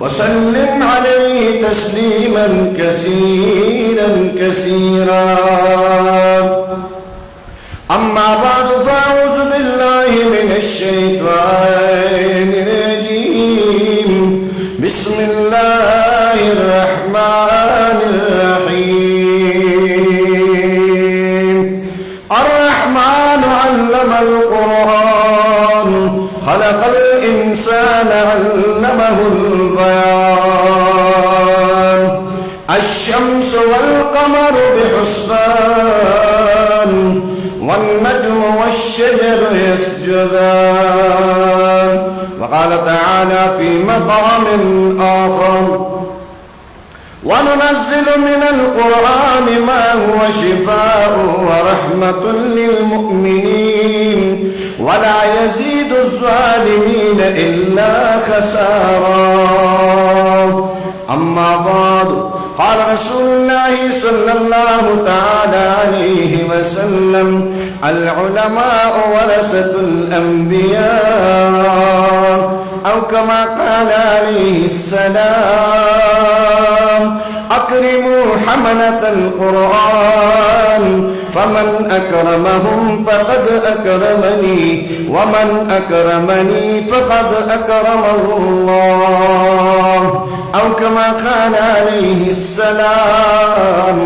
وسلم عليه تسليما كثيرا كثيرا. أما بعد فأعوذ بالله من الشيطان الرجيم. بسم الله الرحمن الرحيم. الرحمن علم القرآن خلق الإنسان علمه البيان. الشمس والقمر بحسبان والنجم والشجر يسجدان. وقال تعالى في مقام آخر: وننزل من القرآن ما هو شفاء ورحمة للمؤمنين ولا يزيد الظالمين إلا خسارا. أما بعد، قال رسول الله صلى الله تعالى عليه وسلم: العلماء ورثة الأنبياء، أو كما قال عليه السلام: أكرموا حملة القرآن فمن أكرمهم فقد أكرمني ومن أكرمني فقد أكرم الله، أو كما قال عليه السلام: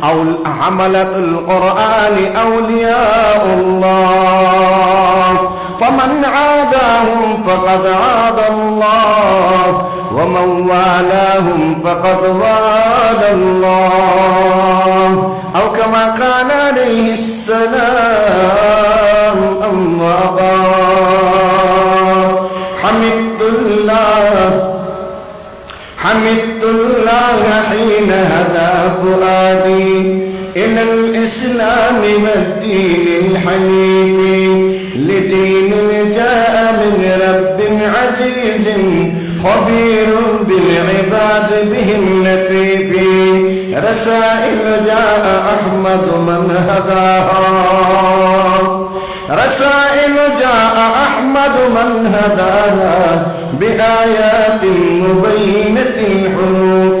أو حملة القرآن أولياء الله فمن عاداهم فقد عاد الله ومن والاهم فقد والى الله، أو كما قال عليه السلام. أما بعد، حمدت الله حين هدى فؤادي إلى الإسلام والدين الحنيف، لدين جاء من رب عزيز خبير بالعباد بهم لطيف. رسائل جاء أحمد من هداها، رسائل جاء أحمد من هداها بآيات مبينة الحروف.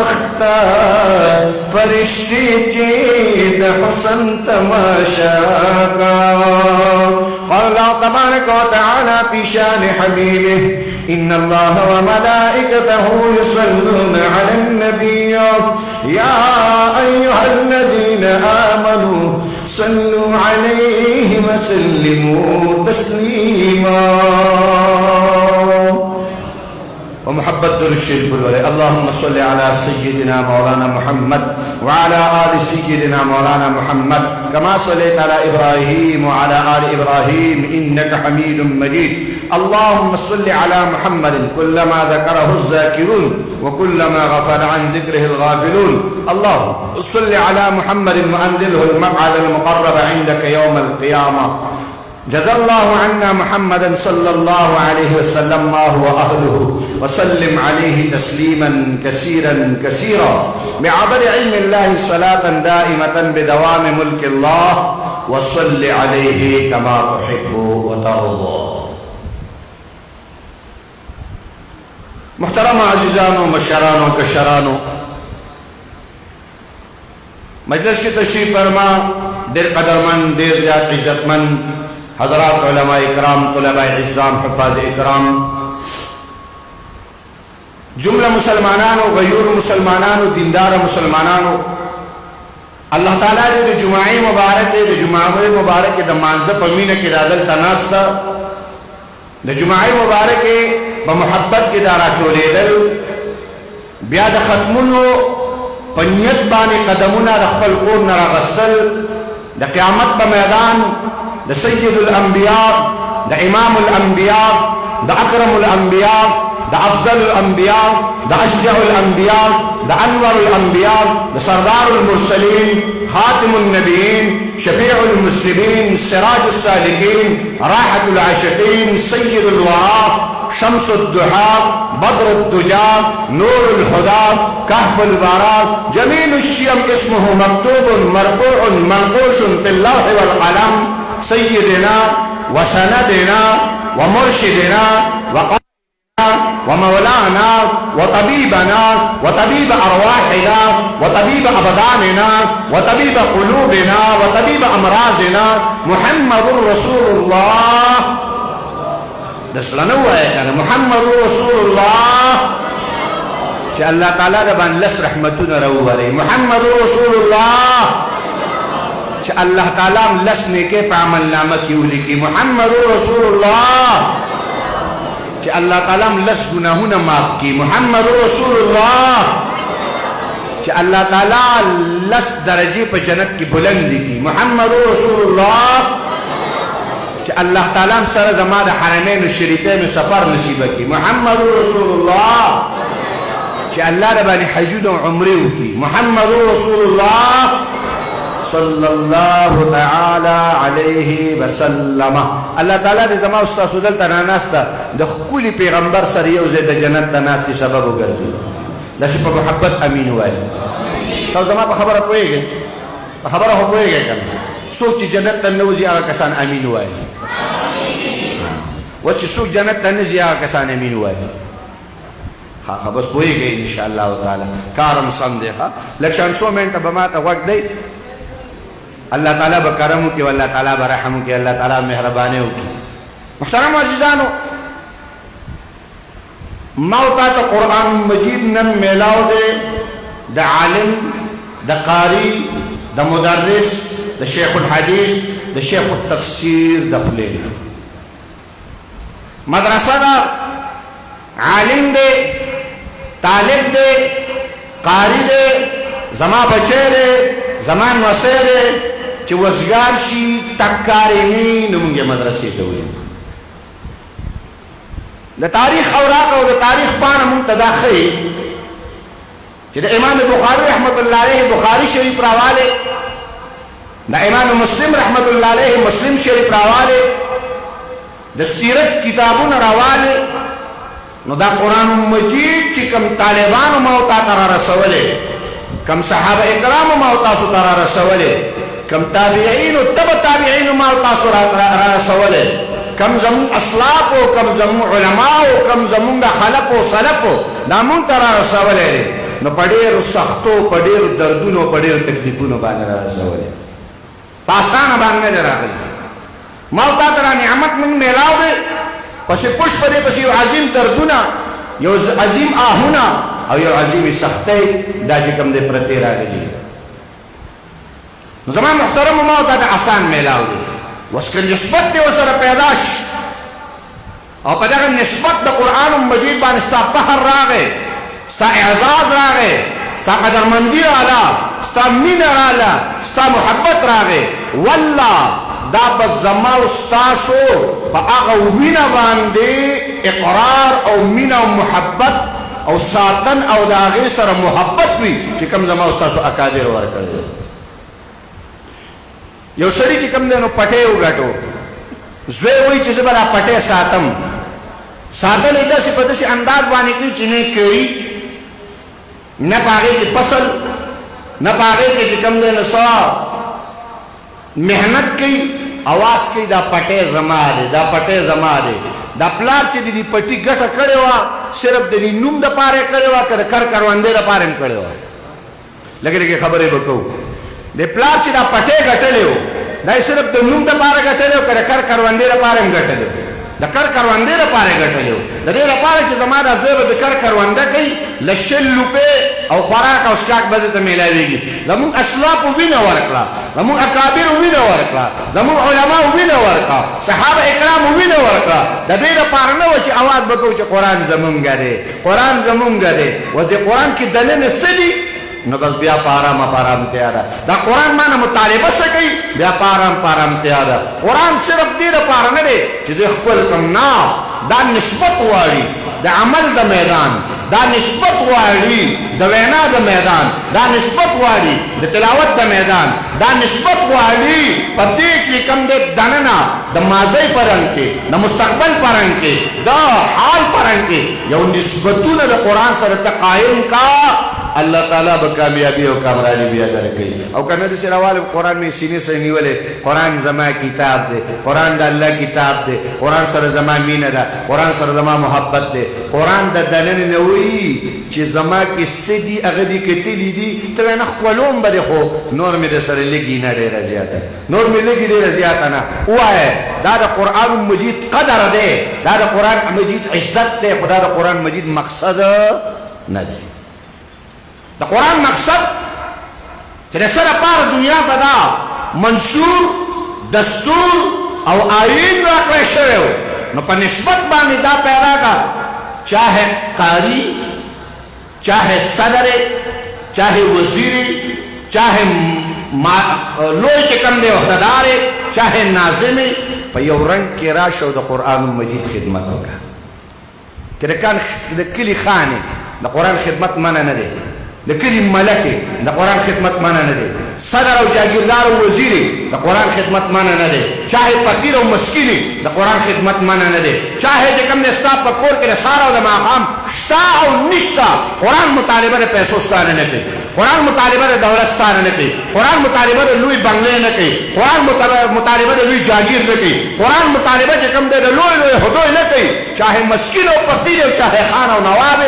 وختا فرشتی چید حسن تماشا کا. قال الله تبارك وتعالى في شان حبيبه إن الله وملائكته يصلون على النبي يا أيها الذين آمنوا صلوا عليه وسلموا تسليما. ومحبت در الشريف الولي. اللهم صل على سيدنا مولانا محمد وعلى آل سيدنا مولانا محمد كما صليت على إبراهيم وعلى آل إبراهيم إنك حميد مجيد. اللهم صل على محمد كلما ذكره الذاكرون وكلما غفل عن ذكره الغافلون. اللهم صل على محمد وأنزله المقعد المقرب عندك يوم القيامة. جزا الله عنا محمدا صلى الله عليه وسلم ما هو أهله وسلم عليه تسليما كثيرا كثيرا بعدد علم الله صلاة دائمة بدوام ملك الله وصل عليه كما تحب وترضى. محترم عزیزانو مشرانو کشرانو مجلس کی تشریف فرما دیر قدرمند دیر زیاد عزتمند حضرات علماء اکرام طلباء عزام حفاظ اکرام جملہ مسلمانانو غیر مسلمانانو دیندار مسلمانانو اللہ تعالیٰ دے جمعی مبارک دے جمعی مبارک دے مانزہ پمینہ کی دادل تناستا دے جمعی مبارک بمحبت کی دارا کولے دل بیاد ختمونو پنیت بانی قدمونا رخبل کور نرا غستل دے قیامت بمیدان دا سید الانبیاء دا امام الانبیاء دا اکرم الانبیاء دا افضل الانبیاء دا اشجع الانبیاء دا انور الانبیاء دا سردار المرسلین خاتم النبیین شفیع المسلمین سراج السالکین راحت العاشقین سید الورا شمس الدحا بدر الدجا نور الهدى كهف البرى جميل الشيم اسمه مكتوب مرفوع منقوش في اللوح والقلم سيدنا وسندنا ومرشدنا ومولانا وطبيبنا وطبيب أرواحنا وطبيب أبداننا وطبيب قلوبنا وطبيب أمراضنا محمد رسول الله. دسلنا ويانا محمد رسول الله چې الله تعالی ربان لس رحمتنا رووري محمد رسول الله چې الله تعالی لس نیکه په عمل نامه کې ولیکي محمد رسول الله چې الله تعالی لس ګناهونه معاف کړي محمد رسول الله چې الله تعالی لس درجه په جنت کې بلند کړي محمد رسول الله چې الله تعالی سره زما د حرمین الشریفین سفر نصیب کړي محمد رسول الله چې الله ربانی حج او عمره وکړي محمد رسول الله صلی الله تعالی علیه وسلم. الله تعالی دې زما استاد سودل تناناسته د خپل پیغمبر سره یو ځای د جنت د ناستي سبب وګرځي. د شپه په محبت امین وای. تاسو زما په خبره پوهیږئ؟ په خبره هو پوهیږئ کنه؟ څوک چې جنت ته نوځي هغه کسان امین وای. و چې څوک جنت ته نځي هغه کسان امین وای. ها بس پوهیږئ ان شاء الله تعالی کارم سم دی. ها لکشان 100 منټه به ما ته وخت دی. اللہ تعالیٰ بکرم کی واللہ تعالیٰ برحم کی اللہ تعالیٰ مہربانی کی. محترم عزیزانو موتا تا قرآن مجید نن میلاو دے دا عالم دا قاری دا مدرس دا شیخ الحدیث دا شیخ التفسیر دا خلینا مدرسہ دا عالم دے طالب دے قاری دے زما بچے دے زمان وسے دے چې وزګار شي تکارې نه نو موږ مدرسې ته وایو. د تاریخ اوراق او د تاریخ پاڼه موږ ته دا ښیي چې د امام بخاري رحمت الله علیه بخاري شریف راواله د امام مسلم رحمت الله علیه مسلم شریف راواله د سیرت کتابونه راواله. نو دا قرآن مجید چې کوم طالبانو ما او تا را رسولې کم صحابه اکرام ما او تاسو ته را رسولې کم تابعین او تبع تابعین ما تاسو را رسوله کم زمون اسلاف او کم زمون علماء او کم زمون خلف او سلف دا مون تر رسوله نو په ډېرو سختو په ډېرو دردونو په ډېرو تکلیفونو باندې رارسولی په اسانه باندې نه دی راغلی ما او تا ته را نعمت موږ میلاو دی پسې پوش په دې پسې یو عظیم دردونه یو عظیم آهونه او یو عظیمې سختۍ دا چې کوم دی پرتې راغلي نو زما محترمو ما او تا ته اسان میلاو دی اوس که نسبت دی ورسره پیدا شي او په دغه نسبت د قرآن مجید باندې ستا فخر راغی ستا اعزاز راغی ستا قدرمندي راغله ستا مینه راغله ستا محبت راغی والله دا به زما او ستاسو په هغه وینه باندې اقرار او مینه او محبت او ساتن او د هغې سره محبت وي چې کوم زما او ستاسو اکابر ورکړی یو سړي چې کوم دی نو پټی وګټو زوی وایي چې زه به دا پټی ساتم ساتل یې داسې په داسې انداز باندې کوي چې نه کوي نه په هغې کې فصل نه په هغې کې چې کوم دی نو څه محنت کوي اواز کوي دا پټی زما دی دا پټی زما دی دا پلار چې د دې پټي ګټه کړې وه صرف د دې نوم دپاره یې کړې وه که د کر کروندې دپاره یې کړې وه لږې لږې خبرې به کوو د پلار چې دا پټی ګټلی و دا یې صرف د نوم دپاره ګټلی و که د کر کروندې دپاره هم ګټلی و د کر کروندې دپاره یې ګټلی و د دې دپاره چې زما دا زوی به د کر کرونده کوي له 100 روپۍ او خوراک او څښاک به دته میلاویږي زمونږ اسلافو وینه ورکړه زمونږ اکابرو وینه ورکړه زمونږ علماو وینه ورکړه صحابه اکرامو وینه ورکړه د دې دپاره نه وه چې اواز به کوو چې قرآن زمونږ دی قرآن زمونږ دی اوس د قرآن کې دننه څه دي نو بس بیا په آرامتیا ده دا قرآن مانه مطالبه څه کوي بیا په آرامتیا ده قرآن صرف دې دپاره نه دی چې زه ښکل کړم نه دا نسبت غواړي د عمل د میدان دا نسبت غواړي د وینا د میدان دا نسبت غواړي د تلاوت د میدان دا نسبت غواړي په دې کې کوم د دننه د ماضی په رنګ کې د مستقبل په رنګ کې د حال په رنګ کې یو نسبتونه د قرآن سره ته قایم کا الله تعالی به کامیابی او کامرانی بیا درکوي او کنه د سراوال قرآن می سینې سره نیولې قرآن زما کتاب دی قرآن د الله کتاب دی قرآن سره زما مینه ده قرآن سره زما محبت دی قرآن د دننه نه وایي چې زما کې څه دي هغه دې کتلي دي ته نه ښکلوم به دی خو نور مې د سره لږي نه ډېره زیاته نور مې لږي ډېره زیاته نه ووایه دا د قرآن مجید قدر دی دا د قرآن مجید عزت دی خو دا د قرآن مجید مقصد نه دی د قرآن مقصد چې د څه لپاره دنیا ته دا منشور دستور او آیین راکړی شوی و نو په نسبت باندې دا پیدا کا چاہے قاری چاہے صدر چاہے وزیر چاہے لوی چې کوم دی عہدهدار چاہے ناظم په یو رنګ کې راشه او د قرآن مجید خدمت وکړه که د کلي خانې د قرآن خدمت منع نه دی د کلي ملکې د قرآن خدمت منع نه دی صدر او جاگیردار او وزیری د قرآن خدمت منع نه دی چاہے فقیر او مسکینی د قرآن خدمت منع نه دی چاہے چې کوم دی ستا په کور کې د سهار او د ماښام شته او نشته قرآن مطالبه د پیسو ستانه نه کوي قرآن مطالبه د دولت ستانه نه کوي قرآن مطالبه د لوی بنگلې نه کوي قرآن مطالبه د لوی جاگیر نه کوي قرآن مطالبه چې کوم دی د لوی لوی هدوی نه کوي چاہے مسکین او فقیر او چاہے خان او نواب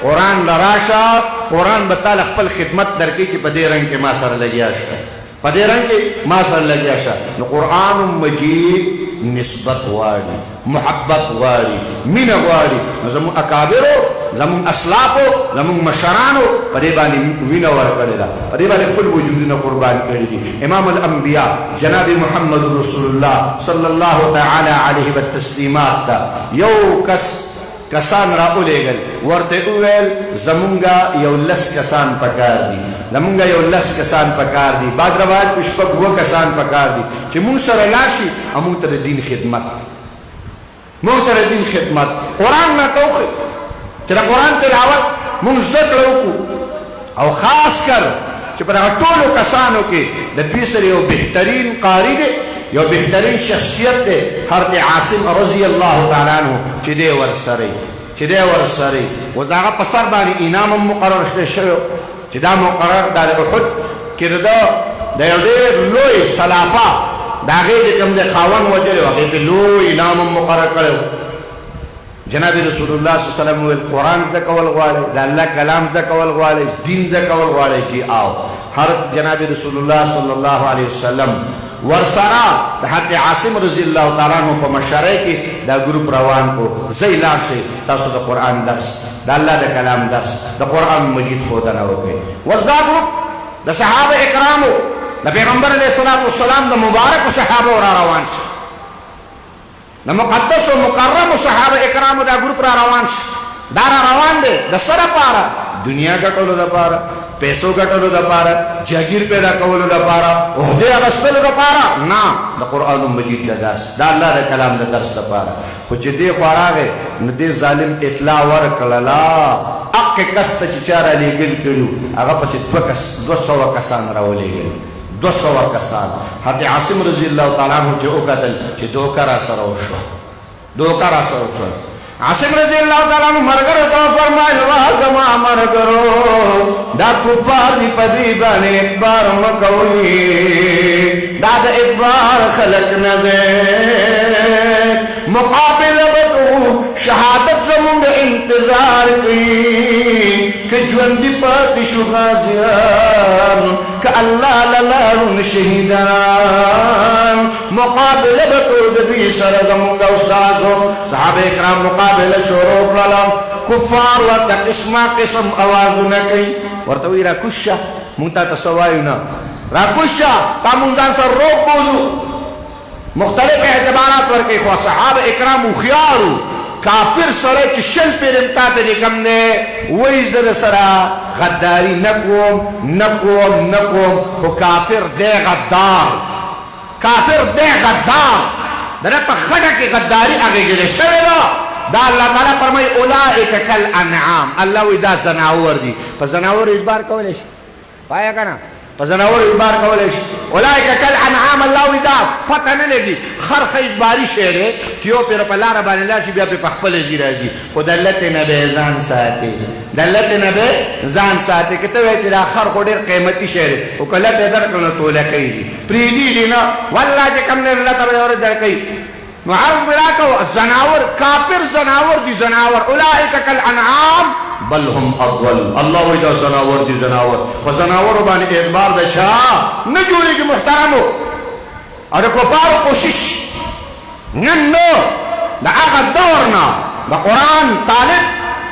قرآن لراشه قرآن به تعالی خپل خدمت درکړي چې په دې رنګ کې ما سره لګیا شه په دې رنګ کې ما سره لګیا شه نو قرآن مجید نسبت غواړي محبت غواړي مینه غواړي نو زموږ اکابرو زموږ اسلافو زموږ مشرانو په دې باندې وینه ورکړې ده په دې باندې خپل وجودونه قربان کړي دي امام الانبیاء جناب محمد رسول الله صلی الله تعالی علیه والتسلیمات دا یو کسان را اولېږل ورته وویل زمونږه یو لس کسان پکار دي زمونږه یو لس کسان پکار دي بعض روایت کې شپږ 2 کسان پکار دي چې مونږ سره لاړ شي او مونږ ته د دین خدمت قرآن نه توخي چې د قرآن تلاوت مونږ زده کړو او خاص کر چې په هغه ټولو کسانو کې د دوی سره یو بهترین قاری دی یو بهترین شخصیت دی حضرت عاصم رضی الله تعالی عنہ چې دی ورسره و دا هغه په سر باندې انعام مقرر شوی چې دا مقرر د احد کې د یو ډېر لوی سلافه د هغې چې کوم دی خاوند وجلی و هغې پې لوی انعام مقرر کړی جناب رسول الله صلی الله علیه وسلم ویل قرآن زده کول غواړئ د الله کلام زده کول غواړئ دین زده کول غواړئ چې آو هر جناب رسول الله صلی الله علیه وسلم ورسره د حضرت عاصم رضی الله تعالی عنہ په مشرۍ کې دا ګروپ روان کو ځئ لاړ شئ تاسو د قرآن درس د الله د کلام درس د قرآن مجید ښودنه وکړئ. اوس دا ګروپ د صحابه اکرامو د پیغمبر علیه الصلاة والسلام د مبارکو صحابو را روان شي د مقدس و مکرمو صحابه اکرامو دا ګروپ را روان شي. دا را روان دی د څه لپاره؟ دنیا ګټلو دپاره، پیسو ګټلو دپاره، جاګیر پیدا کولو دپاره، عهدې اخیستلو دپاره نه، د قرآن مجید د درس د الله د کلام د درس دپاره. خو چې دې خوا راغی نو دې ظالم اطلاع ورکړله هغې کس ته چې چا رالیږل کړي هغه پسې 200 کسان راولېږل 200 کسان. حضرت عاصم رضی الله تعالی عنہ چې وکتل چې دوکه را سره وشوه دوکه را سره وشوه. عاصم رضی الله تعالی عنہ مرګرو ته فرمایل واه زما مرګرو دا کفار دي په دې باندې اکبار مکوئ دا د اکبار خلق نه دی مقابله وکړو شهادت زمونږ انتظار کوي که ژوندي پاتې شو غازیان که الله للارون شهیدان مقابله وکړو د دوی سره زمونږ استادو صحابه کرام مقابله شروع کړله. کفار ورته قسمه قسم اوازونه کوي ورته وایي راکوز شه مونږ تا ته څه وایو نه راکوز شه تا مونږ ځان سره روغ بوځو مختلف اعتبارات ورکوي. خو صحابه اکرام هوښیارو کافر سره چې شل پیر امتا ته چې کوم دی وایي زه د سره غداري نه کوم خو کافر دی غدار کافر دی غدار د ده په خټه کې غداري اغېږلې شوې ده. دا الله تعالی فرمایي اولئک کالانعام الله وایي دا زناور دي په زناور اعتبار کولی شي پایه که نه په زناور اعتبار کولی شي. اولئک کالانعام الله وایي دا پته نه لګي خر ښه اعتباري شی دی چې یو پرې په لاره باندې لاړ شي بیا پرې په خپله ځي راځي خو د لتې نه به یې ځان ساتي د لتې نه به ځان ساتي. که ته وایې چې دا خر خو ډېر قیمتي شی دی خو که لته یې درکړه نو توله کوي دي پرېږدي دي نه والله چې کوم دی لته به یې ورې درکوي نو عرض مې راکړه زناور کافر زناور دي زناور اولئک کالانعام بل هم اضل الله وایي دا زناور دي زناور په زناورو باندې اعتبار د چا نه جوړېږي محترمو. او د کفارو کوشش نن نو د هغه دور نه د قرآن طالب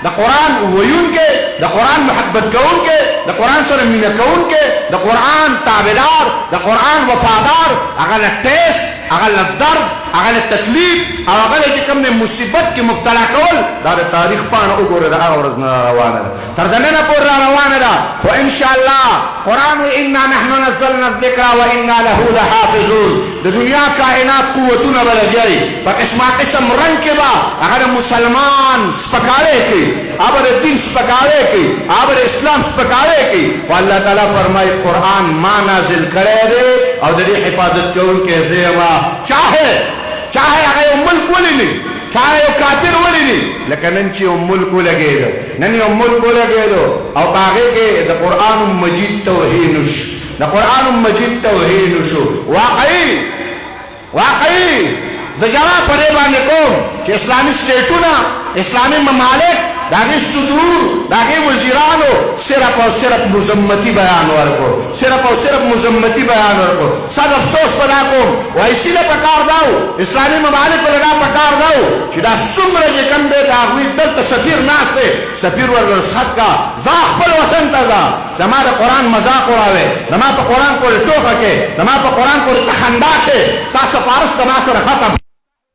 د قرآن ویونکی د قرآن محبت کوونکی د قرآن سره مینه کوونکی د قرآن تابعدار د قرآن وفادار هغه له ټیس هغه له درد هغه له تکلیف او هغه له چې کوم دی مصیبت کې مبتلا کول دا د تاریخ پاڼه وګوره د هغه ورځ نه روانه ده تر د ننه پورې را روانه ده. خو انشاءالله قرآن وایي انا نحن نزلنا الذکر و انا له لحافظون. د دنیا کائنات قوتونه به لګیایي په قسمه قسم رنګ کې به هغه د مسلمان سپکاوی کوي هغه د دین سپکاوی کوي هغه د اسلام سپکاوی کوي. خو الله تعالی فرمایي قرآن ما نازل کړی دی او د دې حفاظت کوونکی زه یم. چاہے هغه یو ملک ولیني چاہے یو کافر ولیني لکه نن چې یو ملک ولګېده نن یو ملک ولګېدو او په هغې کې د قرآن مجید توهین وشو د قرآن مجید توهین وشو. واقعي زه جواب په دې باندې کوم چې اسلامي سټیټونه اسلامي ممالک د هغې صدور د هغې وزیرانو صرف او صرف مذمتي بیان ورکړو صرف او صرف مذمتي بیان ورکړو. صد افسوس په دا کوم وایي سیده په کار دا و اسلامي ممالکو له دا په کار دا و چې دا څومره چې کوم دی د هغوی دلته سفیر ناست دی سفیر ورله رخصت کا ځه خپل وطن ته ځه زما د قرآن مذاق وراوې زما په قرآن پورې ټوکه کې زما په قرآن پورې خندا کې ستا سفارش زما سره ختم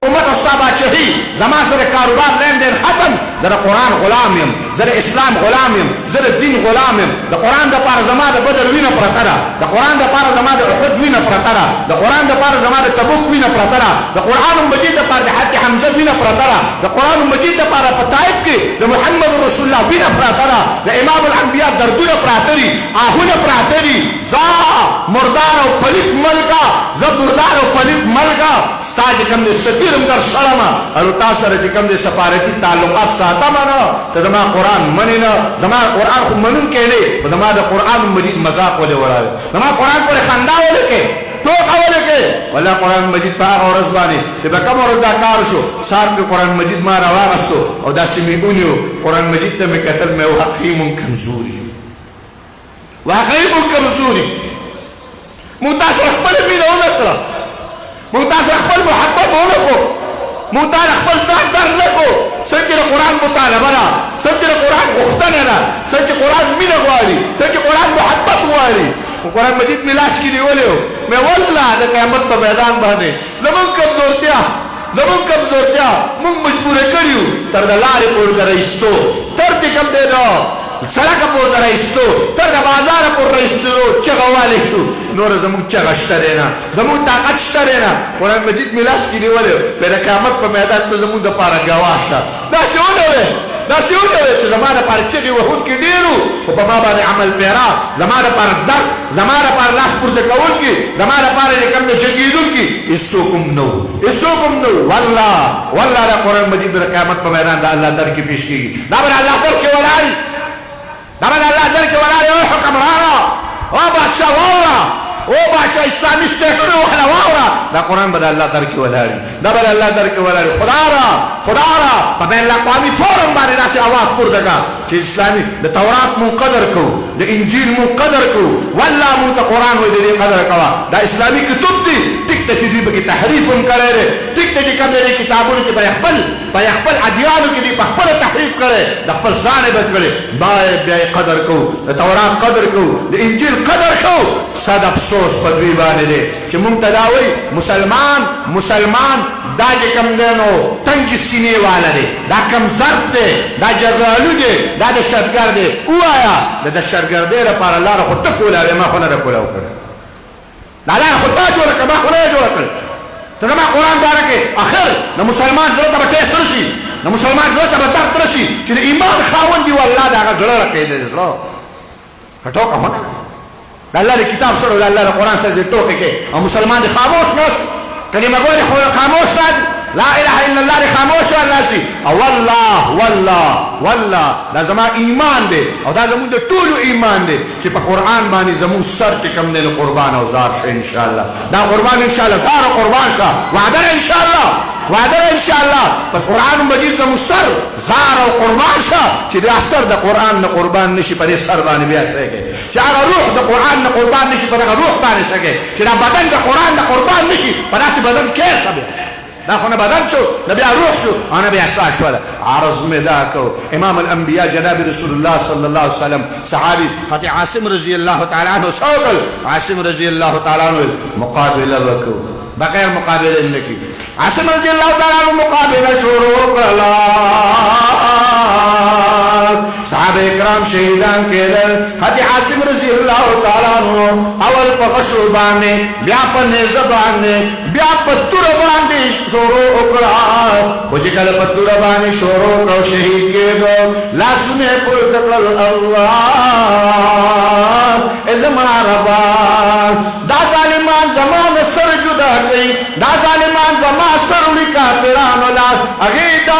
امت او ستا بادشاهي زما سره کاروبار لین دین ختم. زه د قرآن غلام یم زه د اسلام غلام یم زه د دین غلام یم. د قرآن دپاره زما د بدر وینه پرته ده د قرآن دپاره زما د احد وینه پرته ده د قرآن دپاره زما د تبوک وینه پرته ده د قرآن مجید دپاره د حضرت حمزه وینه پرته ده د قرآن مجید دپاره په طایف کې د محمد رسول الله وینه پرته ده د امام الانبیا دردونه پراته دي آهونه پراته دي. ځه مردار او پلیت ملکه زه مردار او پلیت ملکه ستا چې کوم دی سفیر هم در سره م او تا سره چې کوم دی سفارتي تعلقات ساتم نه ته زما قرآن منې نه زما قرآن خو منونکی دی خو زما د قرآن مجید مذاق ولې وړاوې زما قرآن پورې خندا ولې کوې ټوک اولې کې والله قرآن مجید په هغه ورځ باندې چې به کومه ورځ دا کار شو سار کې قرآن مجید ما راواغستو او داسې مې ونیو قرآن مجید ته مې کتل مې واقعي مونږ کمزوري واقعي مونږ کمزوري مونږ تاسو خپل مینه ونه کړه مونږ تاسو خپل محبت ونه کړو مونږ تاسو خپل ځان درک نه کړو څنګه چې قرآن مطالبه ده څنګه چې قرآن غوښتنه ده څنګه چې قرآن مینه غواړي څنګه چې قرآن محبت غواړي قرآن مجید مې لاس کې نیولی و مې والله د قیامت په میدان باندې زمونږ کمزورتیا مونږ مجبوره کړي یو تر د لارې پورې د رایستو تر دې کوم دی نو سړک پورې د رایستو تر د بازار پورې رایستو چغه والی شو نور زمونږ چغه شته دی نه زمونږ طاقت شته دی نه قرآن مجید مې لاس کې نیولی و بیا د قیامت په میدان ته زمونږ دپاره ګواه شه داسې ونوی داسې ونوی چې زما دپاره چغې وهونکي ډېر وو خو په ما باندې عمل پیرا زما دپاره درد زما دپاره لاس پورته کوونکي زما دپاره چې کوم دی جنګېدونکي هېڅوک هم نه وو والله دا قرآن مجید د قیامت په میدان د الله در کې پیش کېږي دا به د الله در کې ولاړي او حکمرانه او بادشاه واوره او بادشاه اسلامي سټیټونه والا واوره دا قرآن به د الله در کې ولاړي خدا را په بین الاقوامي فورم باندې داسې اواز پورته کړه چې اسلامي د تورات مونږ قدر کوو د انجیل مونږ قدر کوو والله مونږ ته قرآن وایي د دې قدر کوه دا اسلامي کتب دي ټیک ته چې دوی پکې تحریف هم کړی دی ټیک ته چې کوم دی کتابونو کې په خپل ادیانو کې دوی په خپله تحریف کړی د خپل ځان یې بد کړی باید بیا یې قدر کوو د تورات قدر کوو د انجیل قدر کوو صد افسوس په دوی باندې دی چې مونږ ته دا وایي مسلمان دا چې کوم دی نو تنګې سینې والا دی دا کمزرد دی دا جرالو دی دا دهشتګرد دی ووایه د دهشتګردۍ لپاره لاره خو ته کولاوې ما خو نه ده کولاو کړې دا لاره خو تا جوړه کړه ما خو نه ده جوړه کړې ته زما قرآن باره کې اخر د مسلمان زړه ته به ټیسټ رسي د مسلمان زړه ته به درد رسي چې د ایمان خاوند دی والله د هغه زړه راکېدی زړه ټوکه خو نه د الله د کتاب سره د الله د قرآن سره د ټوکې کې او مسلمان د خاموش ناست کلمه ګوی خو خاموش راځي لا اله الا الله دی خاموش راسي او والله دا زما ایمان دی او دا زمون د ټولو ایمان دی چې په قرآن باندې زمون سر چې کوم دی قربان او زار شه ان شاء الله دا قربان ان شاء الله زار او قربان شه وعده ان شاء الله په قرآن مجید زمون سر زار او قربان شه چې دا سر د قرآن نه قربان نشي په دې سر باندې بیا سېږي چې هغه روح د قرآن نه قربان نشي په هغه روح باندې سېږي چې دا بدن د قرآن نه قربان نشي په داسې بدن کې شه دا خو نه بدن شو نه بیا روح شو او نه بیا ساه شوله عرض مې دا کو امام الانبیاء جناب رسول الله صلی الله علیه وسلم صحابي حضرت عاصم رضی الله تعالی عنہ سوکل عاصم رضی الله تعالی عنہ مقابله وکړو بغیر مقابله نه کی عاصم رضی الله تعالی عنہ مقابله شروع کړه صحابه کرام شهیدان کېدل حضرت عاصم رضی الله تعالی عنہ اول په غشو باندې بیا په نيزه باندې بیا په تور باندې شروع وکړه خو چې کله په تور باندې شروع کړو شهید کېدو لاسونه پورته کړل الله ازما ربا دا ظالمان زمان سر جدا کړي دا ظالمان زما سر وړي کافرانو لا هغه دا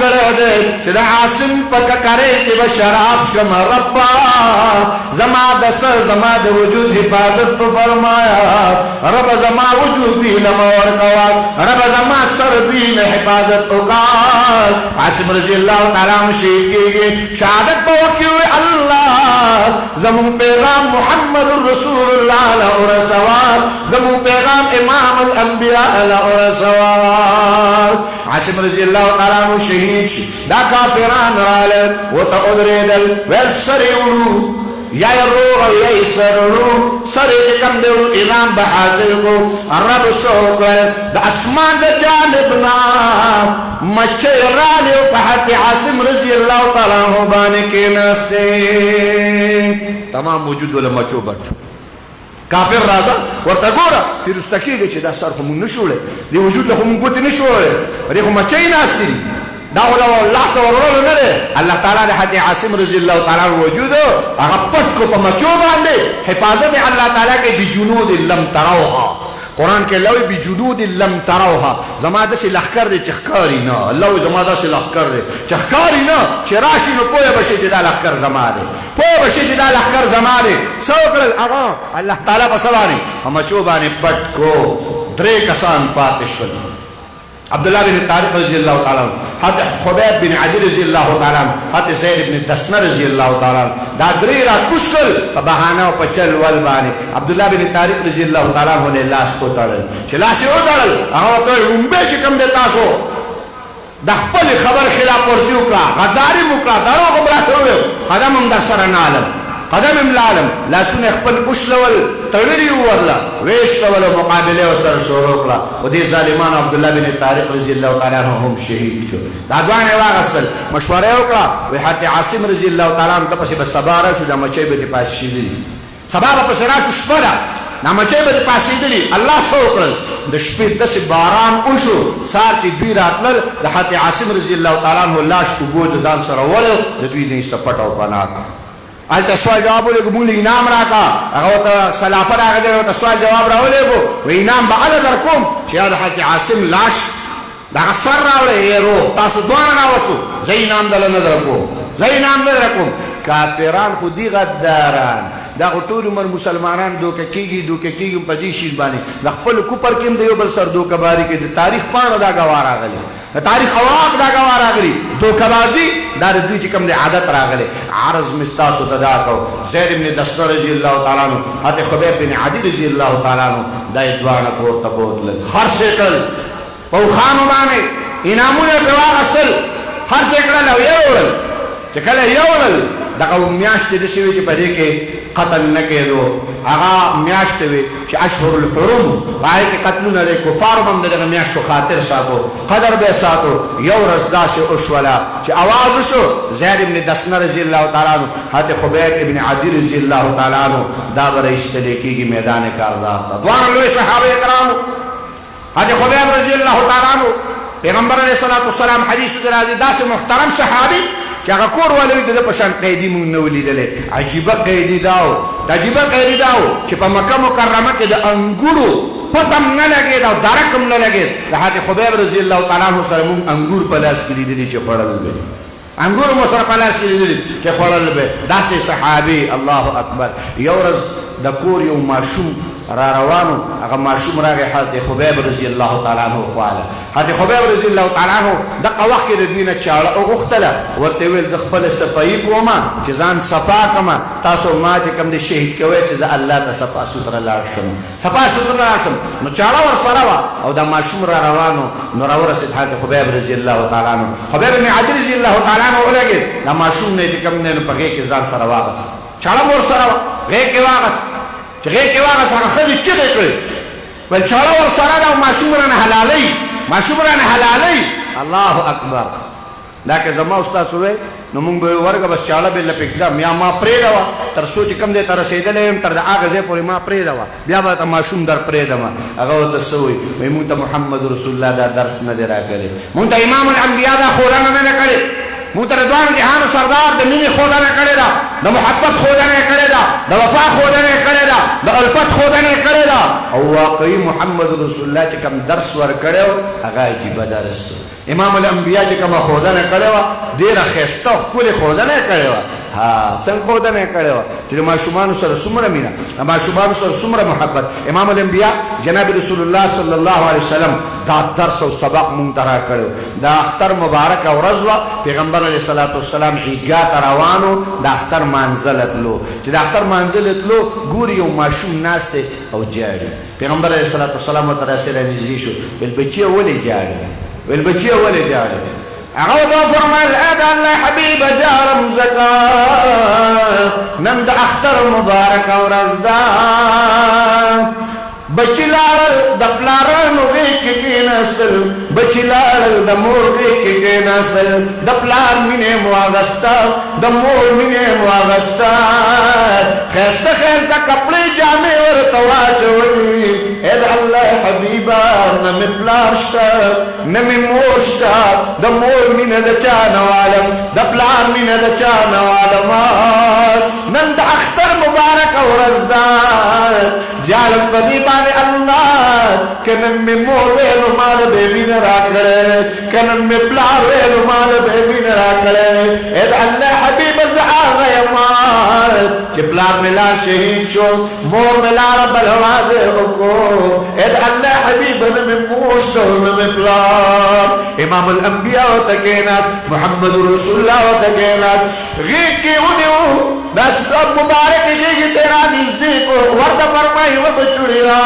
کړی دی چې د عاصم په ککرې کې به شراب څښم ربا زما د سر زما د وجود حفاظت فرمایا رب زما وجود بی لما ورکوا رب زما سر بی حفاظت وکړه عاصم رضی الله تعالی عنہ شهید کېږي شهادت په وخت کې الله زمون پیغام محمد رسول الله له ورسوا زمون پیغام امام الانبیاء له ورسوا عاصم رضی الله تعالی عنہ شهید دا کافران رااله وته ودرېدل ول سره وړو یا روغ یا سرړو سره کم دی امام به حاضر کو رب سوکل د اسمان د جانبنا مچه رااله په حق عاصم رضی الله تعالی عنہ باندې کې نسته تمام موجود ول مچو بچ کافر راځه ورته ګوره تیرستکیږي چې دا سر خو مونږ نشوړې دی وجود له مونږ ګوتې نشوړې پرې خو مچې ناستې دا ولا لاس ورولو نه دی الله تعالی د حضرت عاصم رضی الله تعالی وجود هغه پټ کو په مچو باندې حفاظت الله تعالی کې بجنود لم تروها قرآن کې الله وی بجنود لم تروها، زما داسې لښکر دی چې ښکاري نه. الله وی زما داسې لښکر دی چې ښکاري نه، چې راشي نو پوه به شي چې دا لښکر زما دی، پوه به شي چې دا لښکر زما دی. څه وکړل هغه الله تعالی په څه باندې په مچو باندې پټ کو. 3 کسان پاتې شول، عبدالله بن طارق رضی الله تعالی عنہ، حضرت خبیب بن عدی رضی الله تعالی عنہ، حضرت زید بن دسنه رضی الله تعالی عنہ. دا 3 را کوش کړل په بهانه او په چل ول باندې. عبدالله بن طارق رضی الله تعالی عنہ له لاس وتړل، چې لاس یې وتړل هغه وکړ رومبه چې کوم د تاسو د خپل خبر خلاف ورزي وکړه، غداري وکړه، دروغ خبره کوي، قدم هم در سره نه علم، قدم هم لالم، لاسونه خپل وشلول، تړلي ورله ویشتول، مقابله ورسره شروع کړه. او دې ظالمانو عبدالله بن طارق رضی الله تعالی عنہ هم شهید کړ. دا دوانه واغسل، مشوره وکړه، وی حضرت عاصم رضی الله تعالی عنہ پسې به سبا راشو، د مچۍ به دې پاس شي، سبا به پسې راشو، شپه ده دا مچۍ به دې پاسېدلي. الله څه وکړل؟ د شپې داسې باران وشو، سهار چې دوی راتلل د حضرت عاصم رضی الله تعالی عنہ لاش اوبو د ځان سره وړی، د دوی نه ایسته پټ او پناه کړ. هلته سوال جواب ولېږو، مونږ له انعام راکړه، هغه ورته سلافه راغلی، ورته سوال جواب راولېږو، و انعام به هله در کوم چې د حضرت عاصم لاش دغه سر راوړی روح تاسو دواړه راوستو، زه انعام دله نه در کوم، زه انعام نه در کوم. کافران خو دي غداران، دا خو ټول عمر مسلمانان دوکه کېږي په دې شي باندې، د خپل کوپر کې هم د یو بل سر دوکه باري کې د تاریخ پاڼه دا ګواه راغلی، د تاریخ اوراق دا ګواه راغلي، دوکهبازي دا د دوی چې کوم د عادت راغلی. عرض مې ستاسو ته دا کو، زید بن دسنه رضی الله تعالی عنہ، حضرت خبیب بن عدی رضی الله تعالی عنہ، دا یې دواړه پورته بوتلل، خرڅ یې کړل په اوښانو باندې، انعامونه یې پرې واخیستل، خرڅ یې کړل او یې وړل. چې کله یې وړل دغه میاشتې داسې وې چې په دې کې قتل نه کېدو، هغه میاشتې وې چې اشهر الحرم، په هغې کې قتلونه دی، کفارو هم د دغه میاشتو خاطر ساتو، قدر به یې ساتو. یو ورځ داسې وشوله چې اواز وشو، زید بن دسنه رضی الله تعالی عنہ، حضرت خبیب ابن عدی رضی الله تعالی عنہ، دا به رایستلی کېږي میدان کارزار ته. دواړه لوی صحابه کرامو، حضرت خبیب رضی الله تعالی عنہ، پیغمبر علیه الصلاة والسلام حدیثو کې راځي داسې محترم صحابي چې هغه کور والی د ده په شان قیدي مونږ نه ولیدلی. عجیبه قیدي دا و، د عجیبه قیدي دا و چې په مکه مکرمه کې د انګورو پتم نه لګېد او درک هم نه لګېد. د حضرت خبیب رضی الله تعالی عنہ سره مونږ انګور په لاس کې لیدلي چې خوړل به، انګور مو سره په لاس کې لیدلي چې خوړل به. داسې صحابي، الله اکبر. یو ورځ د کور یو ماشوم را روانو، هغه ماشوم راغی حضرت خبیب رضی الله تعالی عنہ خواله. حضرت خبیب رضی الله تعالی عنہ دغه وخت کې د دوی نه چاړه وغوښتله، ورته ویل زه خپله صفایي کومه چې ځان صفا کړمه، تاسو ما چې کوم د شهید کوئ چې زه الله ته صفا سوتره لاړ شم، صفا سوتره لاړ شم. نو چاړه ورسره وه او دا ماشوم را روانو، نو راورسېد حضرت خبیب رضی الله تعالی عنہ، خبیب بن عدي رضی الله تعالی عنہ ولګېد، دا ماشوم نه چې کوم دی نو په غېږ کې ځان سره واغست، چاړه مو ورسره وه، غېږ کې واغست، چې غېږ کې واغست، هغه ښځې چغې کړې، ویل چاړه ورسره ده او ماشوم رانه حلالوي، ماشوم رانه حلالوي. الله اکبر. دا که زما استاد وی نو مونږ به ورګه بس چاړه به لپېږدم، یا ما پرېږدوه تر څو چې کوم دی ته رسېدلی یم، تر د هغه ځای پورې ما پرېږدوه، بیا به ته ماشوم در پرېږدمه. هغه ورته څه وایي؟ وایي مونږ ته محمد رسول الله دا درس نه دی راکړی، مونږ ته امام الانبیا دا ښودنه نه ده کړې، مونږ ته د دوانو جهانو سردار د مینې ښودنه کړې ده، د محبت ښودنه یې کړې ده، د وفا ښودنه یې کړې ده، د الفت ښودنه یې کړې ده. او واقعي محمد رسول الله چې کوم درس ورکړی و هغه عجیبه درس. امام الانبیا چې کومه ښودنه کړې وه ډېره ښایسته او ښکلې ښودنه یې کړې وه. څنګه ښودنه یې کړې وه چې د ماشومانو سره څومره مینه، د ماشومانو سره څومره محبت. امام الانبیا جناب رسول الله صلی الله علیه وسلم دا درس او سبق مونږ ته راکړی و. د اختر مبارکه ورځ وه، پیغمبر علیه صلات وسلام عیدګاه ته روان و، د اختر مانځله تلو. چې د اختر مانځله تلو ګوري یو ماشوم ناست دی او جاړي. پیغمبر علیه صلات وسلام ورته راسې رانږدې شو، ویل بچیه ولې جاړي؟ ویل بچیه ولې جاړي؟ هغه ورته وفرمیل ای د الله حبیبه جاړم ځکه نن د اختر مبارکه ورځ ده، بچی لاړل د پلارانو غېږ کې کېناستل، بچی لاړل د مور غېږ کې کېناستل، د پلار مینې مو اغسته، د مور مینې مو اغسته، ښایسته ښایسته کپړې جامې ورته واچوئ. ای د الله حبیبه نه مې پلار شته نه مې مور شته، د مور مینه د چا نه والم، د پلار مینه د چا نه والم. نن د اختر مبارکه ورځ ده، جالم په دې باندې الله کنن میں مور ویلو مال بیبین راکڑے کنن میں پلار ویلو مال بیبین راکڑے اید اللہ حبیب زعاغ یمال چی پلار ملا شہید شو مور ملا رب الواد اکو اید اللہ حبیب نمی موش دور نمی پلار امام الانبیاء و تکینات محمد رسول اللہ و تکینات غیق کی انیو دا سب مبارک غیق تیرا نزدی کو ورد فرمائی و بچوڑیا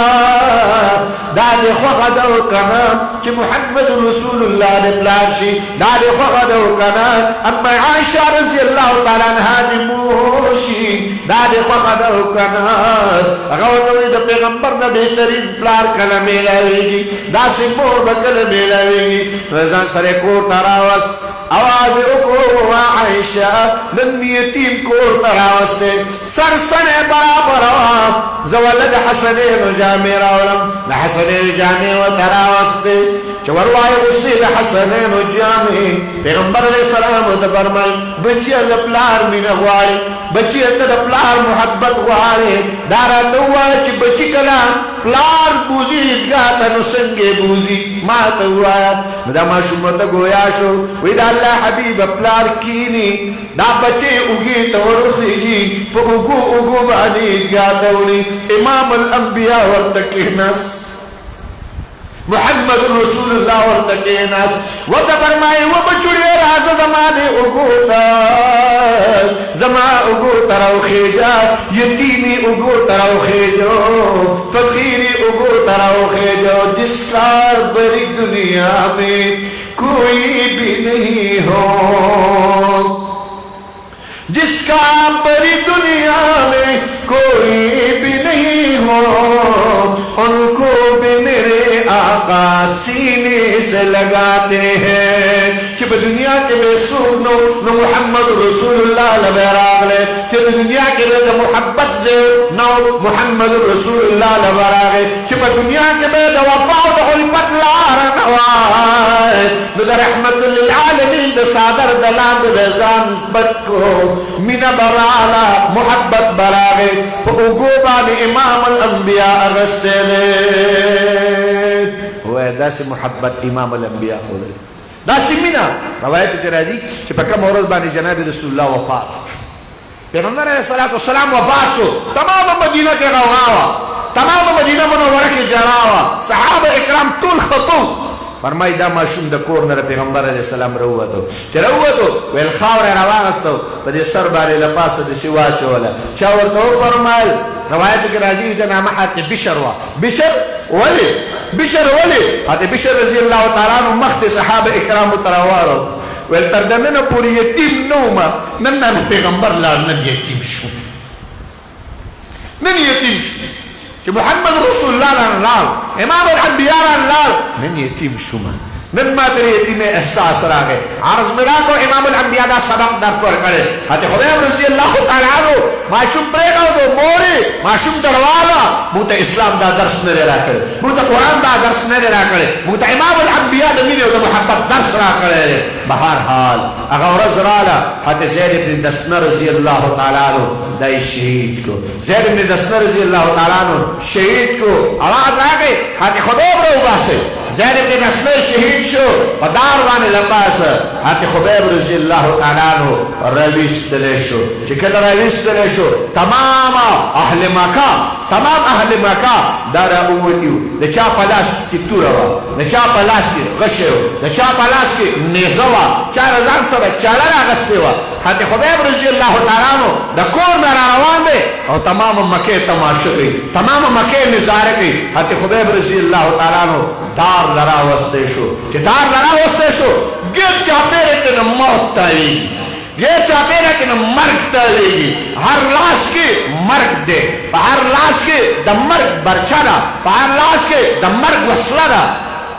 دادی خوخدو کنا چی محمد رسول اللہ نے پلارشی دادی خوخدو کنا اما عائشہ رضی اللہ تعالیٰ عنہ دی موشی دادی خوخدو کنا اگوتوی دا پیغمبر دا بہترین پلار کنا میلاوی گی دا سی مور بکل میلاوی گی رضان سرے کور تراوس آواز اکو عائشہ نن یتیم کور تراوستے سر سنے برابر زولد حسنین جامع راولم دا حسنین جامع و تراوستے چوروائے غصی دا حسنین جامع پیغمبر علیہ السلام دا فرمال بچی دا پلار من اغواری بچی دا پلار محبت غواری دارا دوائی چی بچی کلام پلار بوزی ادگاتا نسنگے بوزی ماتا ہوایا دا ما شمتا گویا شو ویدہ اللہ حبیب پلار کینی دا بچے اگی تورخی جی پا اگو بانی ادگاتا ہونی امام الانبیاء ورتکینس محمد رسول اللہ ورتکینس وتا فرمائی و بچوڑی راز زمانے اگوتا زما اگوتا رو خیجا یتیمی اگوتا رو خیجو فقیری اگوتا رو خیجو جس کا بری دنیا میں کوئی بھی نہیں ہو جس کا بری دنیا میں کوئی بھی نہیں ہو ان کو بھی میرے آقا سینے سے لگاتے ہیں چپ دنیا کے بے سونو نو محمد رسول اللہ لبراغ لے چپ دنیا کے بے محبت سے نو محمد رسول اللہ لبراغ لے چپ دنیا کے بے وفاء و حلبت لارا نوائے نو رحمت للعالمین دا صادر دلان دا بیزان بد کو من برالا محبت براغے اگوبان امام الانبیاء اغسطے دے وہ ہے دا سی محبت امام الانبیاء خود رہے دا سی منا روایت ترازی کہ پکا مورد بانی جناب رسول اللہ وفات پیغمبر علیہ السلام وفات شو تمام مدینہ کے غوغاوہ تمام مدینہ منورہ کے جراوہ صحابہ اکرام طول خطوب فرمائی دا معشوم دا کورنر پیغمبر علیہ السلام روتو چه روتو ویل خاور رواغستو پا دی سر باری لپاس دی سوا چولا چاورتو فرمائی روایت کی راجی دا نام حات بشر وا بشر ولی حات بشر رضی اللہ تعالیٰ عنہ مخت صحابہ اکرام تراوارو ویل تردنن پوری یتیم نوما ننن پیغمبر لار نن یتیم شو کہ محمد رسول اللہ لال امام الانبیاء لال نن یتیم شما نن ما تر یتیم احساس را گئے عرض ملا کو امام الانبیاء دا سبق در فر کرے حضرت خبیب رضی اللہ تعالیٰ عنہ معشوم پریگا دو موری معشوم دروالا موتا اسلام دا درس نہ دے رہا کرے موتا قرآن دا درس نہ دے رہا کرے موتا امام الانبیاء دا مینے دا محبت درس را کرے بہرحال اگر رزرالا حضرت زید بن دسنہ رضی اللہ تعالیٰ عنہ دائی شہید کو زید بن دسنہ رضی اللہ تعالیٰ عنہ شہید کو آواز آگئے حضرت خبیب رو باسے زید بن دسنہ شہید شو و داروان لپاس حضرت خبیب رضی اللہ تعالیٰ عنہ رویس دلے شو چکل رویس دلے شو تمام اہل مکہ دارا اوتیو دا چا پلاس کی توروا دا چا پلاس کی غشیو دا چا پلاس کی نیزوا چا رزان سبا چالر آگستیوا حضرت خبیب رضی اللہ تعالیٰ عنہ دا کور میں روان دے اور تمام مکہ تماشا گئی تمام مکہ نظارے گئی حضرت خبیب رضی اللہ تعالیٰ عنہ دار لرا وستے شو چی دار لرا وستے شو گر چاپے رکن موت تاویگی گر چاپے رکن مرگ تاویگی ہر لاس کی مرگ دے ہر لاس کی دا مرگ برچانا ہر لاس کی دا مرگ وصلنا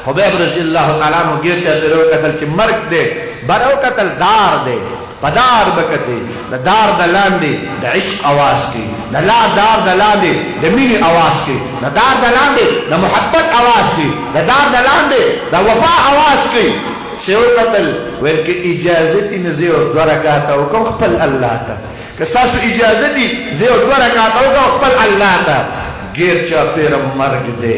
خبیب رضی اللہ تعالیٰ عنہ گر چاپے رو قتل چی مرگ دے برو قتل دار دے پدار بکتے دا دار دلان دے دا عشق آواز کی دا دار دلان دے دا مینی آواز کی دا دار دلان دے دا محبت آواز کی دا دار دلان دے دا وفا آواز کی سیو قتل ویلکہ اجازتی نزیو دورکاتا وکو خپل اللہ تا کستاسو اجازتی زیو دورکاتا وکو خپل اللہ تا گیر چا پیر مرگ دے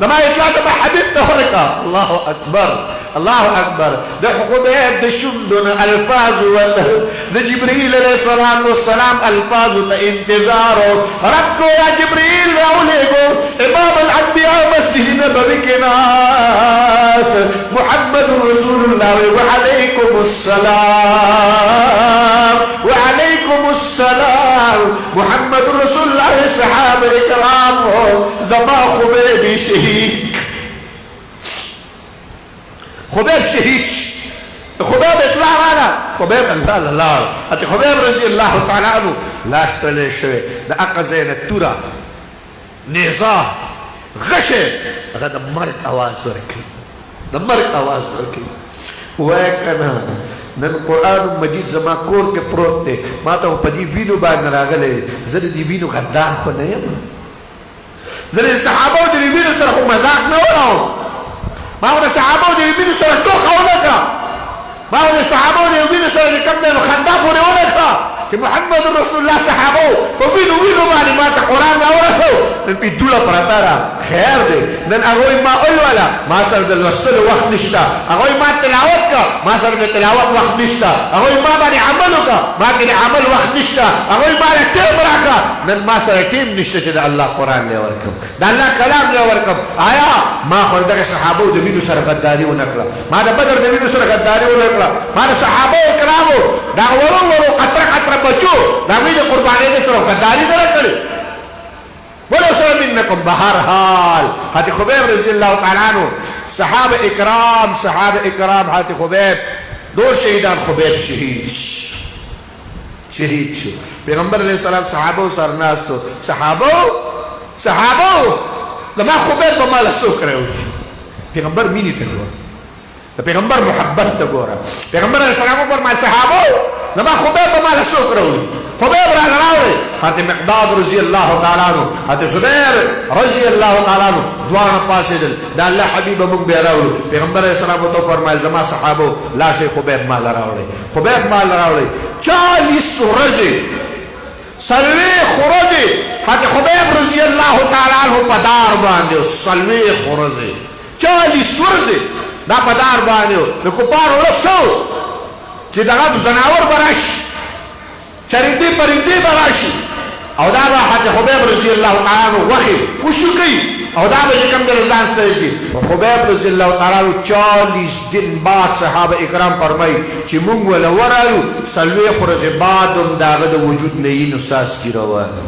لما يطلع ده حبيب تهرك الله اكبر الله اكبر ده خبيب ده شمدنا الفاظ ده جبريل عليه الصلاه والسلام الفاظ انتظاره ربكو يا جبريل اوليكو امام الانبياء مسجد النبوي کے ناس محمد رسول الله وعليكم السلام وعليكم السلام محمد رسول الله صحابه الكرام زما خبيب شهيد خبیب شهید خبیب اطلاع راغله خبیب الله لاړ اته خبیب رضی الله تعالی عنہ لاس تړلی شوی د هغه ځای نه توره نیزه غشه هغه د مرګ اواز ورکوي د مرګ اواز ورکوي وایه که نه نن قرآن مجید زما کور کې پروت دی ما ته په دې وینو باندې راغلی زه د دې وینو غدار خو نه یم زه د صحابو د دې وینو سره خو مذاق نه ولاړم ما خو د صحابو د دې وینو سره ټوکه ونه کړه ما خو د صحابو د دې وینو سره چې کوم دی نو خندا پورې ونه کړه چې محمد رسول الله صحابو په وینو وینو باندې ما ته قرآن راورسو نن پې دوړه پرته ده خیر دی نن هغوی ما ولوله ما سره د لوستلو وخت نشته هغوی ما تلاوت که ما سره د تلاوت وخت نشته هغوی ما باندې عمل وکړه ما کې د عمل وخت نشته هغوی ما له ټیم راکړه نن ما سره ټیم نشته چې د الله قرآن لی ورکړم د الله کلام لی ورکړم آیا ما خو دغه صحابو د وینو سره غداري ونه کړه ما د بدر د وینو سره غداري ونه کړه ما د صحابو کرامو دا ورو ورو قطره قطره بچو دا مې د قربانۍ سره غداري نه کړې ولو سلم منکم بهرحال حضرت خبیب رضی اللہ تعالی عنہ صحابه اکرام حضرت خبیب دو شهیدان خبیب شهید شو پیغمبر علیہ السلام صحابه سرناستو صحابه لما خبیب په مال سو کړو پیغمبر مینی ته ګور پیغمبر محبت ته ګور پیغمبر علیہ السلام پر مال صحابه لما خبیب په مال سو کړو خبیب را راوړي حضرت مقداد رضی الله تعالی عنہ حضرت زبیر رضی الله تعالی عنہ دوانه پاسېدل دا الله حبیب موږ به راوړو پیغمبر علیہ السلام ته فرمایل زما صحابه لاشه خبیب مال راوړي خبیب مال راوړي 40 ورځې سلوي خورځي حضرت خبیب رضی الله تعالی عنہ پدار باندې سلوي خورځي 40 ورځې دا پدار باندې د کوپار ورسو چې دغه زناور براش چریندې پرندې به راشي او دا به حضرت خبیب رضی الله تعالی عنہ وخې وشوکوي او دا به چې کوم د ځان سره شي خبیب رضی الله تعالی عنہ 40 دن بعد صحابه اکرام فرمایي چې موږ ولا ورالو سلوي خورځې بعد هم داغه د وجود نه یې نو ساس کی روانو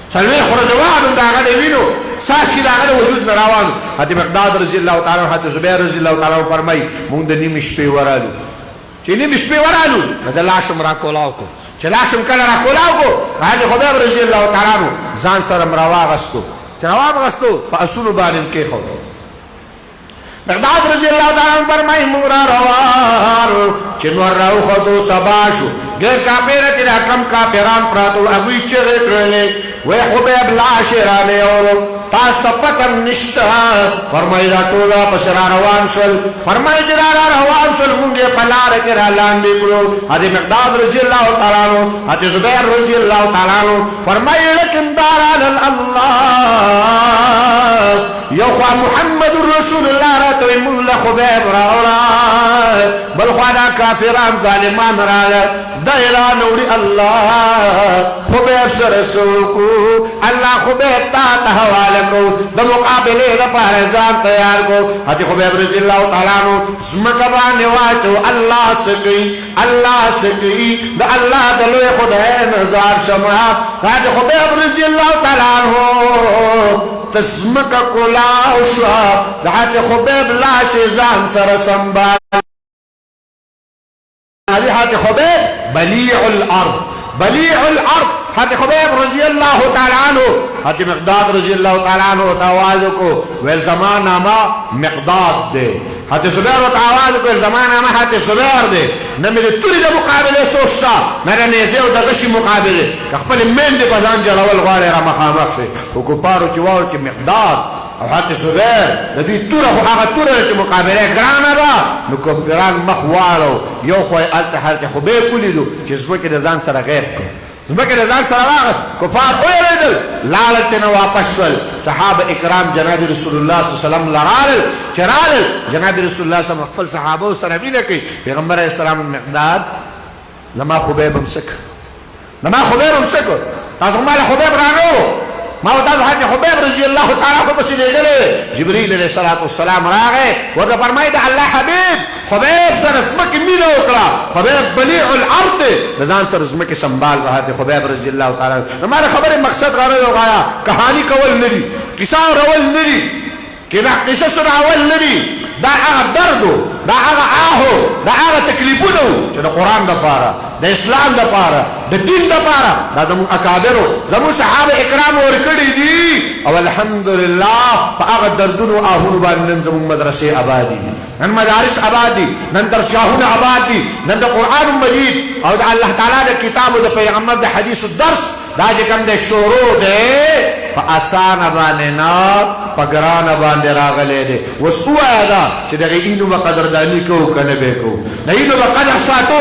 سلوي خورځې بعد هم داغه د وینو ساس کی داغه د وجود نه روانو حضرت مقداد رضی الله تعالی عنہ حضرت زبیر رضی الله تعالی عنہ فرمایي موږ د نیمې شپې ورالو چې نیمې شپې ورالو د لاشم را کولاو کو چې لاشم کله را کولاو کو حضرت خبیب رضی الله تعالی عنہ ځان سره راواغستو چې راواغستو په اصول باندې کې خو مقداد رضی الله تعالی عنہ فرمایي موږ را روان چې نور راو خدو سبا شو ګر کاپیره چې کم کاپیران پراتو هغوی چغې کړلې وای خبیب لاش راغلی او تاسو ته پته نشته فرمایي دا ټوله پسې را روان شول فرمایي چې را روان شول موږ یې په لاره کې را لاندې کړو حضرت مقداد رضی الله تعالی عنہ حضرت زبیر رضی الله تعالی عنہ فرمایي لکن دار الله یو خوا محمد رسول الله راته موږ له خبیب راوړه بل خوا دا کافران ظالمان راغله دا اعلان وړي الله خبیب سره سوکو الله خبیب تا ته حواله کو د مقابله لپاره ځان تیار کو حضرت خبیب رضی الله تعالی عنہ زمکه باندې واچو الله سکی د الله د لوی خدای نظر شمع حضرت خبیب رضی الله تعالی عنہ تسمک کلاو شو د حضرت خبیب لاش ځان سره سنبال حضرت خبیب بلیع الارض حضرت خبیب رضی اللہ تعالی عنہ حضرت مقداد رضی اللہ تعالی عنہ تاواز کو ویل زمان نامہ مقداد دے حضرت زبیر و تاواز کو ویل زمان نامہ حضرت زبیر دے نہ میرے توری دا مقابلے سوچتا میرے نیزے و دا غشی مقابلے کہ خپل مین دے پزان جلول غالے را مخامخ سے کو پارو چواو کہ مقداد او حضرت زبیر د دوی توره خو هغه توره چې مقابله ګرانه ده نو کفران مخ واړو یو خو یې هلته حضرت خبیب ولیدو چې ځمکې د ځان سره غیب کړ ځمکې د ځان سره راغست کفار ویرېدل لاړل ترې نه واپس شول صحابه اکرام جناب رسول الله صلی الله علیه وسلم لرالل چې رالل جناب رسول الله صلی الله خپل صحابو سره مینه کوي پیغمبر علیه السلام مقداد زما خبیب هم څه تاسو ما له خبیب راغلو ما وتا حضرت خبیب رضی الله تعالی عنہ په سیده دله جبرئیل علیہ الصلوۃ والسلام راغه ورته فرمایي د الله حبیب خبیب سره اسمک مینه وکړه خبیب بلیع الارض ځان سره اسمک سنبال حضرت خبیب رضی الله تعالی عنہ ما خبره مقصد غره وغایا کہانی کول ندی قصه راول ندی کله قصه راول ندی دا هغه درد دا هغه آهو دا هغه تکلیفونه چې د قرآن دپاره د اسلام دپاره د دین دپاره دا زموږ اکابرو زموږ صحابه اکرام ورکړي دي او الحمدلله په هغه دردونو آهونو باندې نن زموږ مدرسې آبادي دي نن مدارس آباد دي نن درسګاهونه آباد دي نن د قرآن مجید او د الله تعالی د کتاب او د پیغمبر د حدیث الدرس دا چې کوم د شروع دی په اسانه باندې نه په ګرانه باندې راغلی دی اوس ووایه دا چې د هغې اینو به قدرداني کوو که نه به یې کوو د اینو به قدر ساتو